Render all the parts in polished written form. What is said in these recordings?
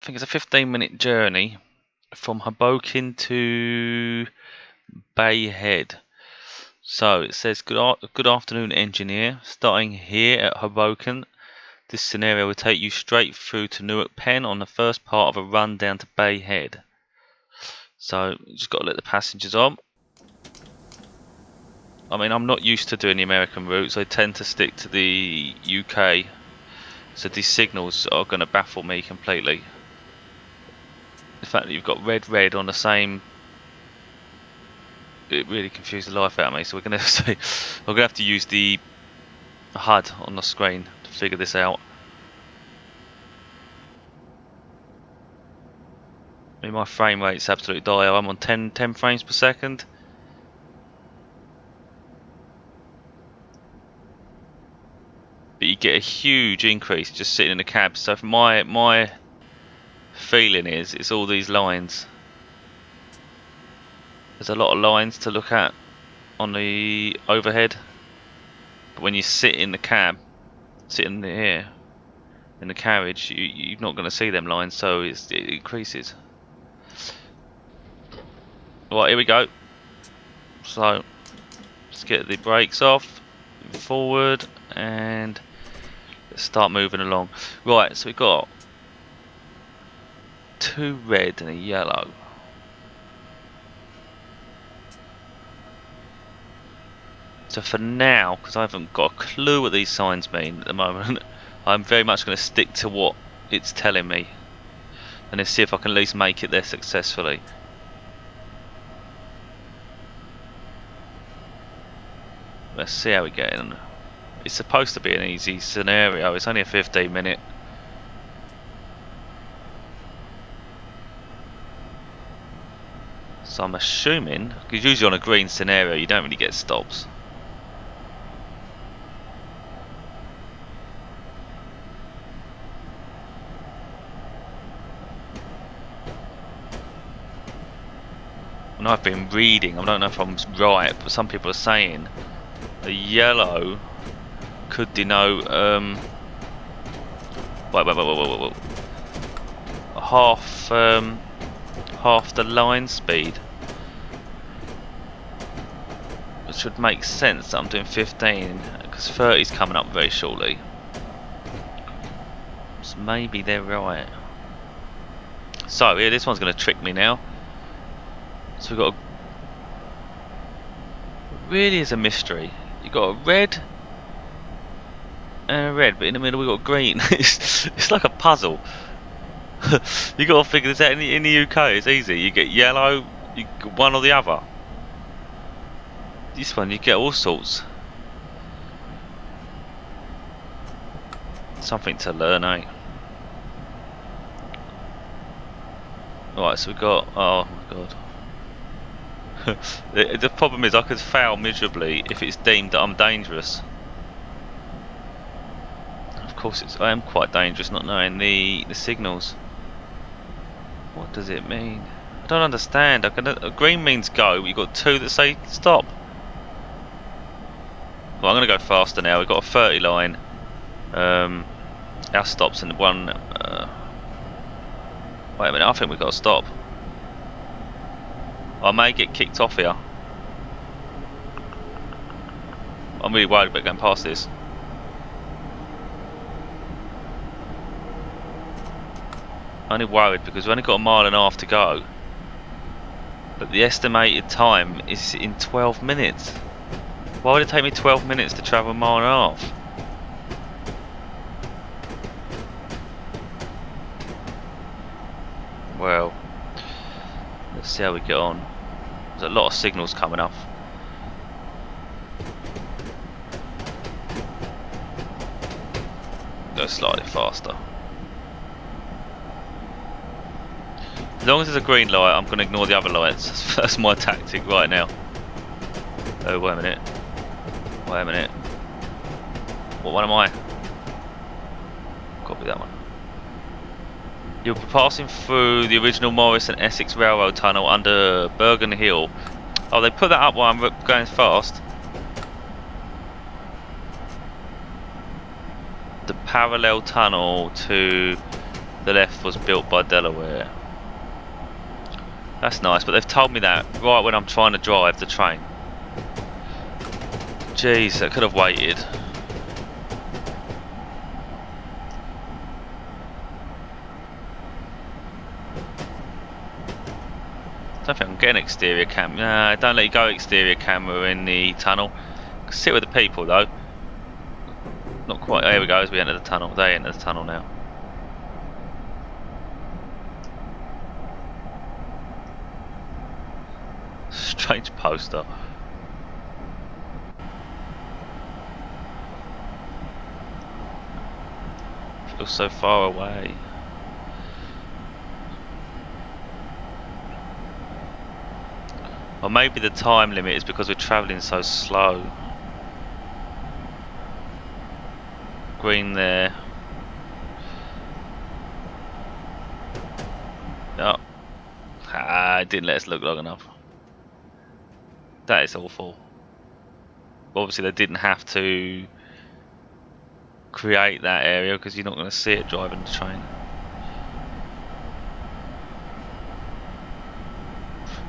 think it's a 15-minute journey from Hoboken to Bay Head. So it says, good afternoon, engineer. Starting here at Hoboken, this scenario will take you straight through to Newark Penn on the first part of a run down to Bay Head. So you just got to let the passengers on. I mean, I'm not used to doing the American routes. I tend to stick to the UK. So these signals are going to baffle me completely. The fact that you've got red on the same, it really confused the life out of me. So we're going to have to use the HUD on the screen to figure this out. I mean, my frame rate's absolutely dire. I'm on 10 frames per second. But you get a huge increase just sitting in the cab. So from my feeling is it's all these lines. There's a lot of lines to look at on the overhead, but when you sit in the cab, sitting here in the carriage, you're not going to see them lines, so it increases. Right, here we go. So let's get the brakes off, forward, and let's start moving along. Right, so we've got 2 red and a yellow. So for now, because I haven't got a clue what these signs mean at the moment, I'm very much going to stick to what it's telling me, and let's see if I can at least make it there successfully. Let's see how we get in. It's supposed to be an easy scenario. It's only a 15-minute. So I'm assuming, because usually on a green scenario you don't really get stops. And I've been reading, I don't know if I'm right, but some people are saying the yellow could denote wait. Half the line speed, which would make sense that I'm doing 15 because 30 is coming up very shortly. So maybe they're right. So yeah, this one's going to trick me now. So we've got really is a mystery. You've got a red and a red, but in the middle we've got green. it's like a puzzle. You got to figure this out. In the UK it's easy. You get yellow, you get one or the other. This one you get all sorts. Something to learn, eh? Right, so we've got, oh my god. The problem is I could fail miserably if it's deemed that I'm dangerous. Of course I am quite dangerous not knowing the signals. What does it mean? I don't understand. Green means go, but you've got 2 that say stop. Well, I'm going to go faster now. We've got a 30 line. Our stops and one. Wait a minute, I think we've got to stop. I may get kicked off here. I'm really worried about going past this. I'm only worried because we've only got a mile and a half to go. But the estimated time is in 12 minutes. Why would it take me 12 minutes to travel a mile and a half? Well, let's see how we get on. There's a lot of signals coming up. Go slightly faster. As long as there's a green light, I'm going to ignore the other lights. That's my tactic right now. Oh, wait a minute. Wait a minute. What one am I? Copy that one. You'll be passing through the original Morris and Essex Railroad Tunnel under Bergen Hill. Oh, they put that up while I'm going fast. The parallel tunnel to the left was built by Delaware. That's nice, but they've told me that right when I'm trying to drive the train. Jeez, that could have waited. I don't think I'm getting exterior camera. Nah, don't let you go exterior camera in the tunnel. Sit with the people though. Not quite. There we go. As we enter the tunnel, they enter the tunnel now. Strange poster. Feels so far away. Or maybe the time limit is because we're travelling so slow. Green there. Oh. Ah, it didn't let us look long enough. That is awful. Obviously they didn't have to create that area because you're not going to see it driving the train.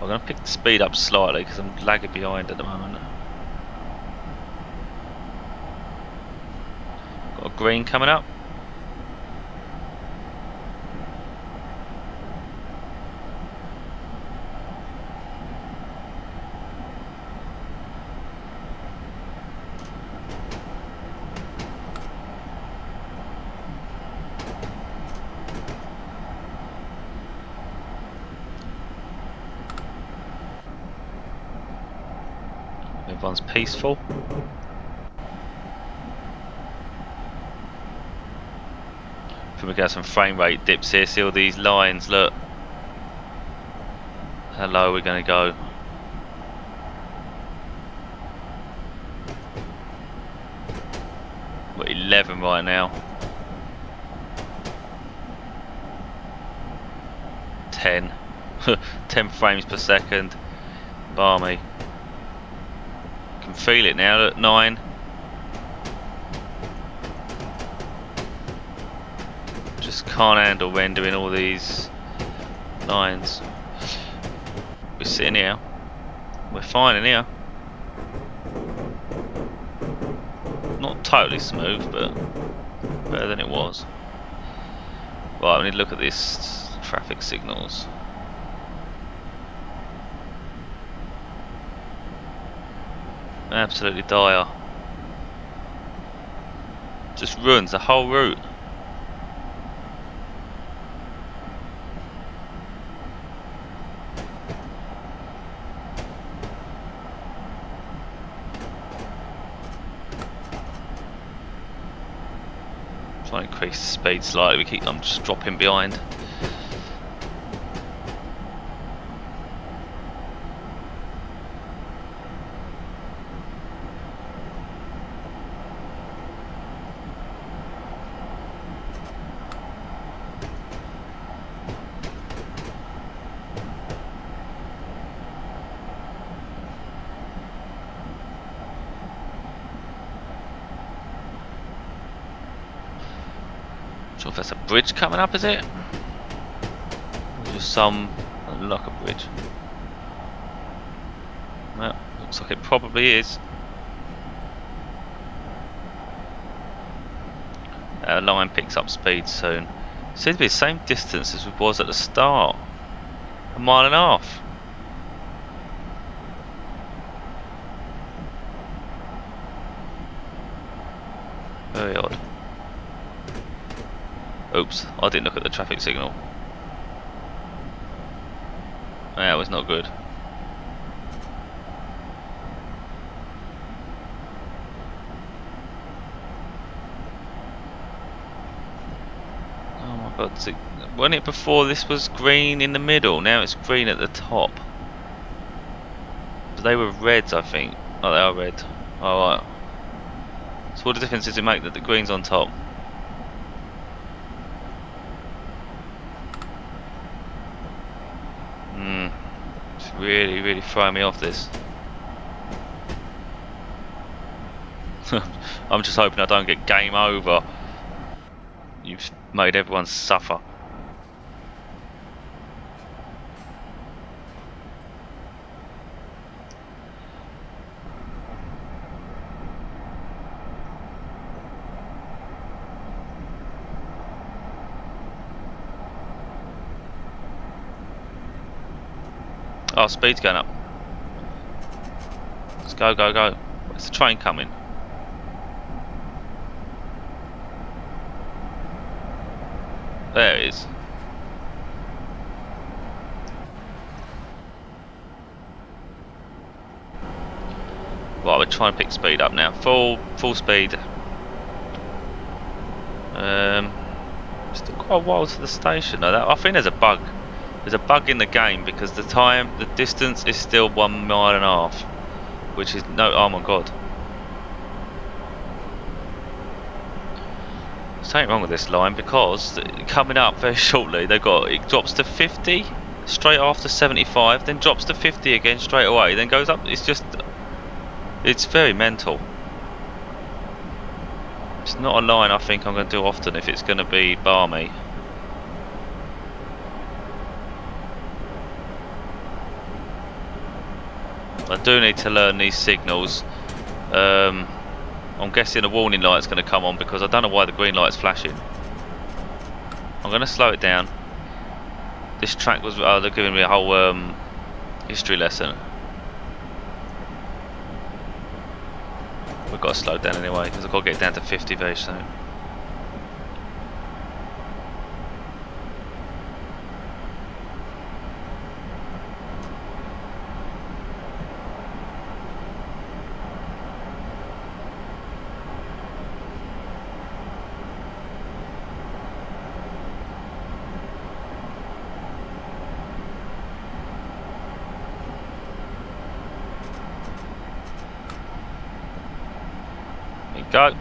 I'm going to pick the speed up slightly because I'm lagging behind at the moment. Got a green coming up. Everyone's peaceful. If we get some frame rate dips here, see all these lines, look. How low we're going to go. We're 11 right now. 10. 10 frames per second. Barmy. Can feel it now, look, 9. Just can't handle rendering all these lines. We're sitting here. We're fine in here. Not totally smooth, but better than it was. Right, we need to look at these traffic signals. Absolutely dire. Just ruins the whole route. Try and increase the speed slightly. I'm just dropping behind. Not sure if that's a bridge coming up, is it? Or just some like a bridge. Well, looks like it probably is. Our line picks up speed soon. Seems to be the same distance as it was at the start. 1.5 miles. Very odd. Oops, I didn't look at the traffic signal. That was not good. Oh my god, wasn't it before this was green in the middle? Now it's green at the top. But they were reds, I think. Oh, they are red. Alright. So what difference does it make that the green's on top? It's really throwing me off this. I'm just hoping I don't get game over. You've made everyone suffer. Oh, speed's going up. Let's go, go, go. Where's the train coming? There it is. Right, we're trying to pick speed up now. Full speed. Still quite a while to the station though. I think there's a bug. There's a bug in the game because the distance is still 1.5 miles, which is no. Oh my god. There's something wrong with this line because coming up very shortly, it drops to 50 straight after 75, then drops to 50 again straight away, then goes up. It's very mental. It's not a line I think I'm going to do often if it's going to be balmy. I do need to learn these signals. I'm guessing a warning light's going to come on because I don't know why the green light's flashing. I'm going to slow it down. This track was... oh, they're giving me a whole history lesson. We've got to slow down anyway because I've got to get down to 50 very soon. Go.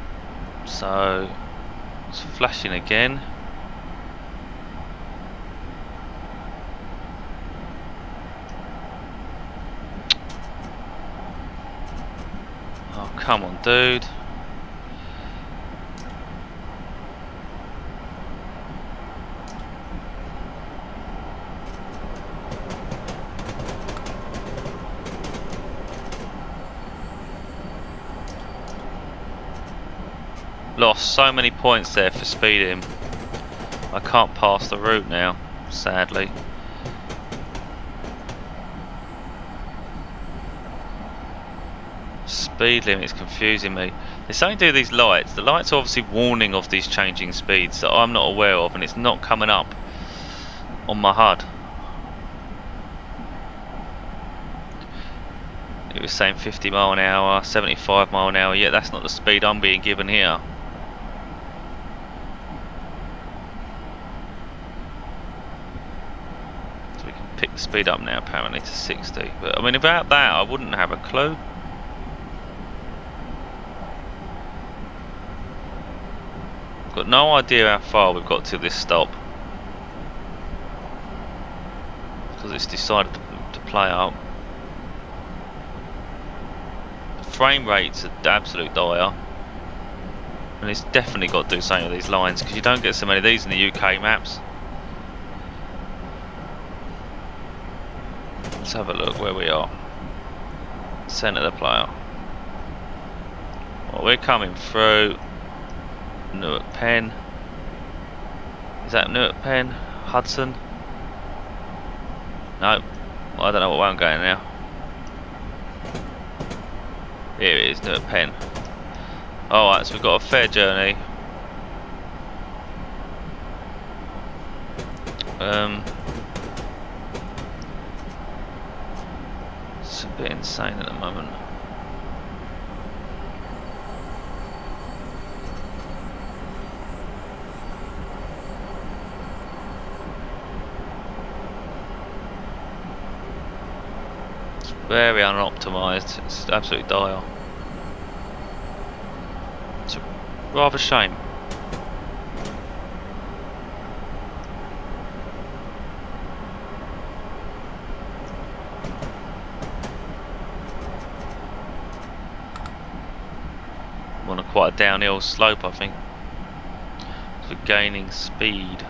So it's flashing again. Oh, come on, dude. Lost so many points there for speeding. I can't pass the route now, sadly. Speed limit is confusing me. They something to do with these lights. The lights are obviously warning of these changing speeds that I'm not aware of, and it's not coming up on my HUD. It was saying 50 mile an hour, 75 mile an hour. Yeah, that's not the speed I'm being given here. Pick the speed up now apparently to 60, but I mean without that I wouldn't have a clue. Got no idea how far we've got to this stop because it's decided to play out. The frame rates are absolute dire, and it's definitely got to do something with these lines because you don't get so many of these in the UK maps. Let's have a look where we are. Centre the player. Well, we're coming through Newark Penn. Is that Newark Penn? Hudson? No. Well, I don't know what way I'm going now. Here it is, Newark Penn. Alright, so we've got a fair journey. It's a bit insane at the moment. It's very unoptimised. It's absolutely dire. It's a rather shame. On a quite a downhill slope, I think. So gaining speed.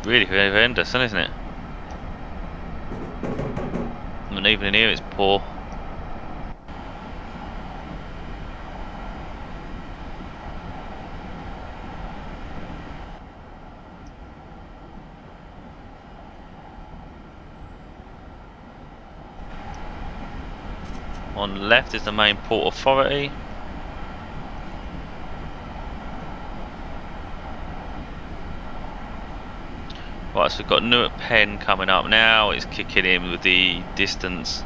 really horrendous, isn't it? And even in here it's poor. On the left is the main port authority. Right, so we've got Newark Penn coming up now. It's kicking in with the distance.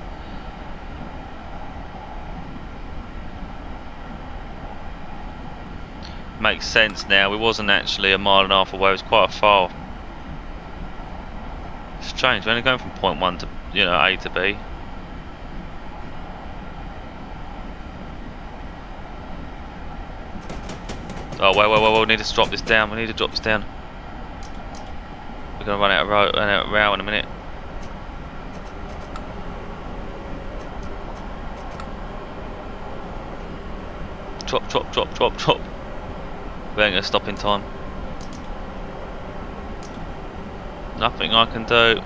Makes sense now. We wasn't actually a mile and a half away. It was quite far. Strange. We're only going from point 1 to, you know, A to B. Oh, wait. We need to drop this down. We need to drop this down. We're going to run out of row in a minute. Drop. We ain't going to stop in time. Nothing I can do.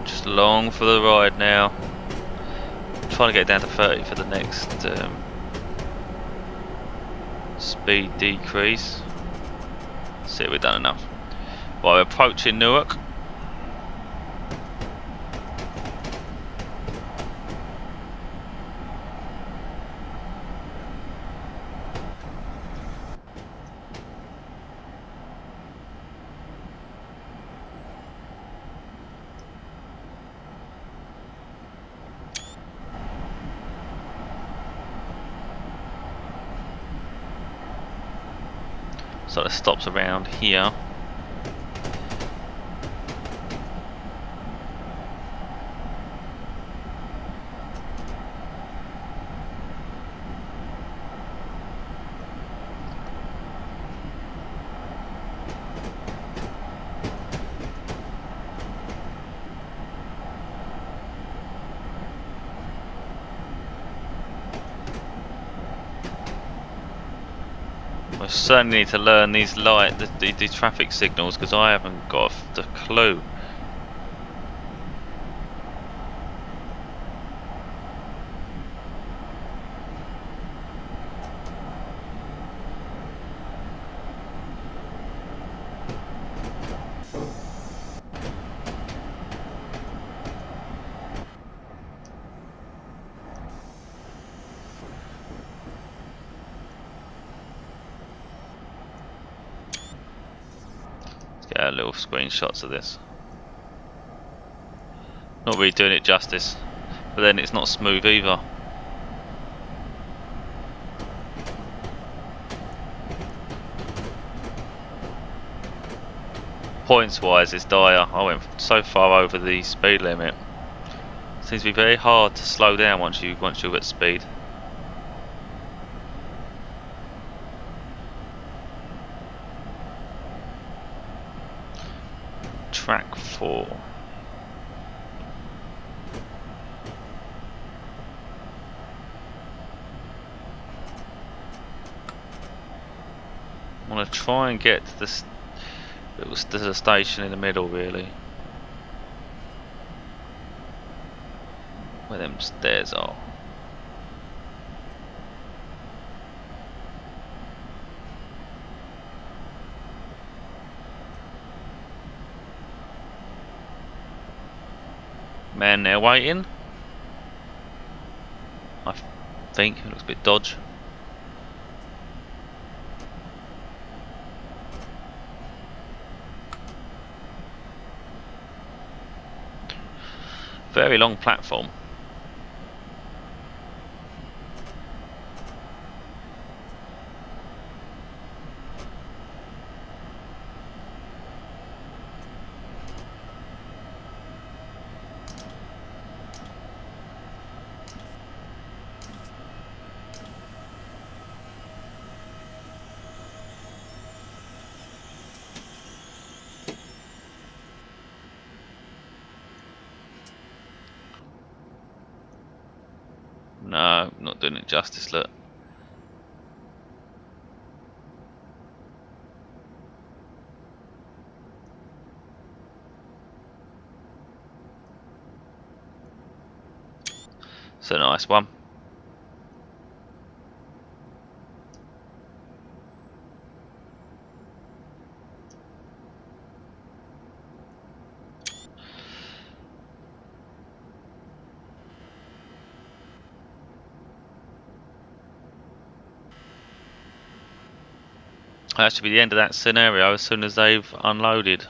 Just along for the ride now. I'm trying to get down to 30 for the next speed decrease. See if we've done enough. Right, we're approaching Newark. So it stops around here. I certainly need to learn these the traffic signals, because I haven't got the clue. Get little screenshots of this. Not really doing it justice, but then it's not smooth either. Points wise it's dire. I went so far over the speed limit. Seems to be very hard to slow down once you're at speed. Track 4. I want to try and get to this. There's a station in the middle, really, where them stairs are. Man there waiting. I think it looks a bit dodge. Very long platform. No, not doing it justice, look. It's a nice one. That should be the end of that scenario as soon as they've unloaded.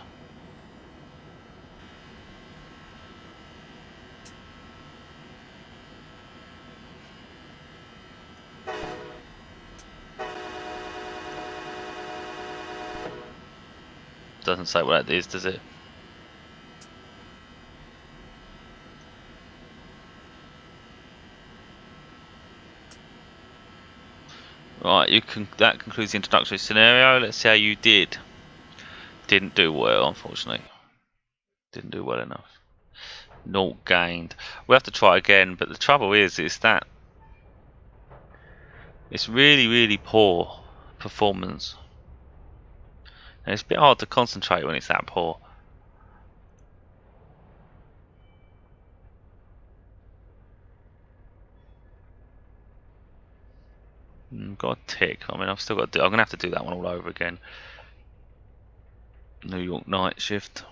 Doesn't say what that is, does it? Right, that concludes the introductory scenario. Let's see how you did. Didn't do well, unfortunately. Didn't do well enough. Naught gained. We'll have to try again, but the trouble is that it's really, really poor performance. And it's a bit hard to concentrate when it's that poor. Got a tick. I mean, I've still got to do. I'm gonna have to do that one all over again. New York night shift.